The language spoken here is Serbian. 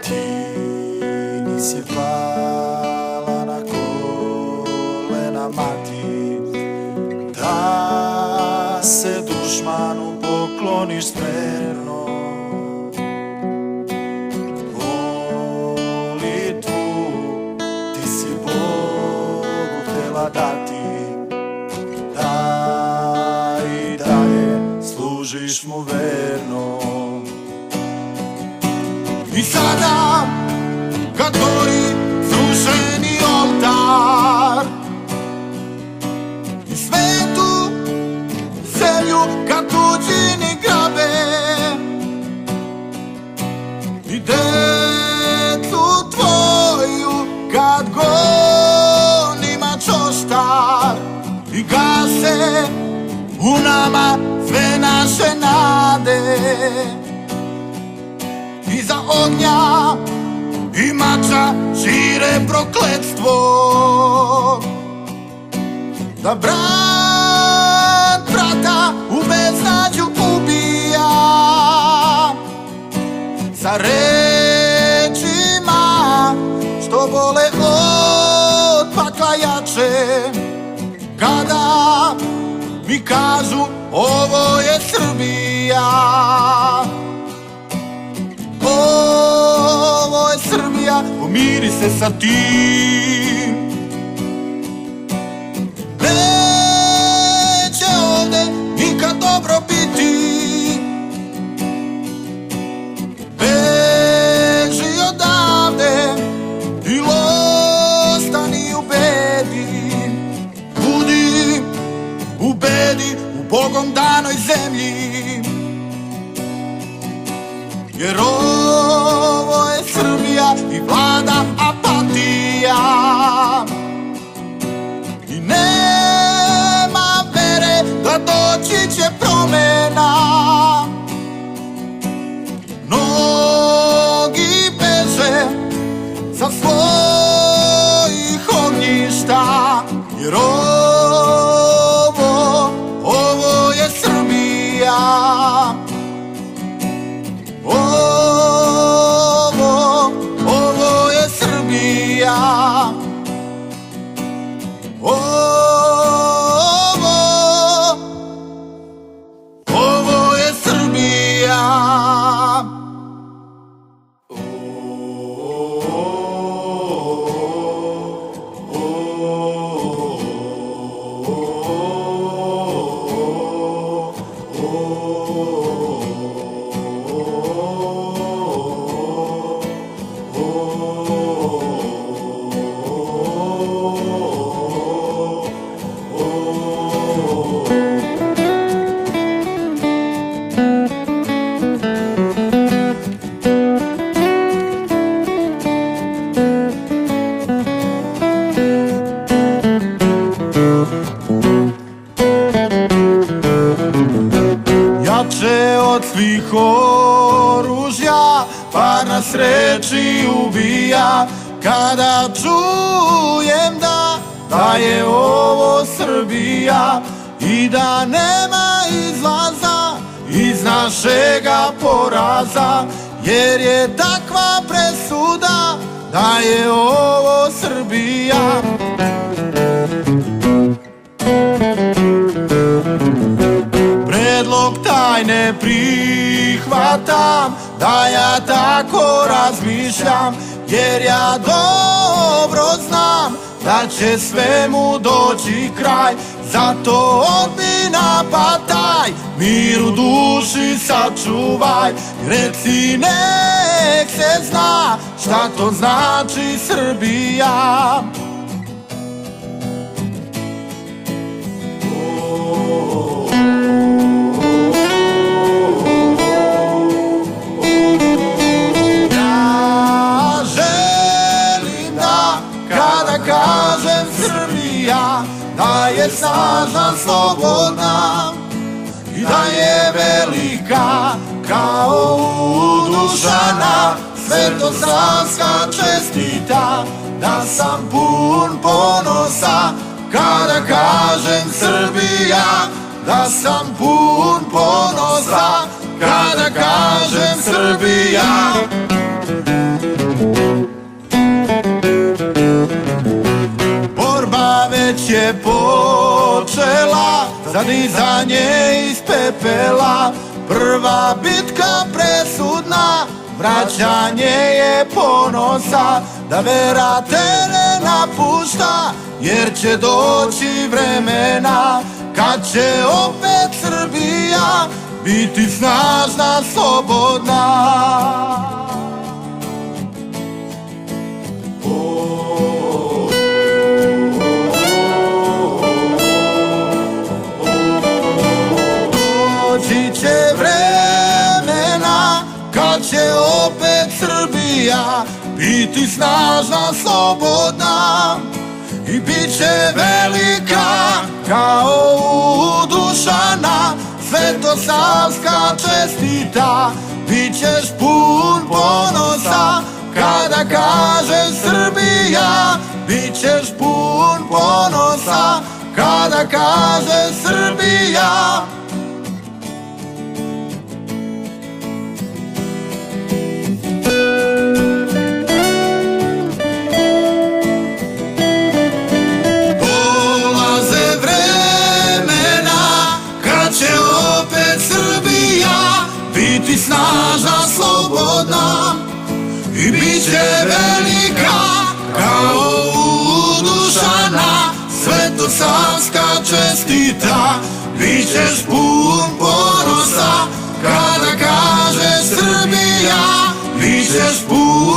Ti nisi pala na kolena mati, da se dušmanu pokloniš spremno. Molitvu ti si Bogu htela dati, da i dalje služiš mu verno. I sada kad gori srušeni oltar i svetu zemlju kad tuđini grabe i decu tvoju kad gonima čoštar i gase u nama sve naše nade. Iza ognja i mača šire prokletstvo, da brat brata u beznađu ubija sa rečima što bole od pakla jače. Kada mi kažu ovo je Srbija, ovo je Srbija, pomiri se sa tim. Neće ovde nikad dobro biti, beži odavde ili ostani u bedi. Budi u bedi u Bogom danoj zemlji, jer ovo je Srbija i vlada apatija i nema vere da doći će promena. Mnogi beže sa svojih ognjišta, jer ovo je Srbija. Ovo je Srbija. Ovo je Srbija. Jače od svih oružja par nas reči ubija, kada čujem da je ovo Srbija i da nema izlaza iz našega poraza, jer je takva presuda da je ovo Srbija. Predlog taj ne prihvatam, da ja tako razmišljam, jer ja dobro znam da će svemu doći kraj. Zato odbi napadaj, mir u duši sačuvaj, reci nek se zna šta to znači Srbija. Kažem Srbija, da je snažna, slobodna i da je velika kao udušana, svetosavska čestita, da sam pun ponosa kada kažem Srbija, da sam pun ponosa kada kažem Srbija. je počela za dizanje iz pepela. Prva bitka presudna, vraćanje je ponosa, da vera te ne napušta, jer će doći vremena kad će opet Srbija biti snažna, slobodna. Doći će vremena kad će opet Srbija biti snažna, slobodna i bit će velika kao u Dušana. Svetosavska čestita, bit ćeš pun ponosa kada kaže Srbija. Bit ćeš pun ponosa kada kaže Srbija. Dolaze vremena kad će opet Srbija biti snažna, slobodna i bit će velika kao u Dušana. Svetosavska čestita, bit ćeš pun ponosa kada kaže Srbija. Bit ćeš pun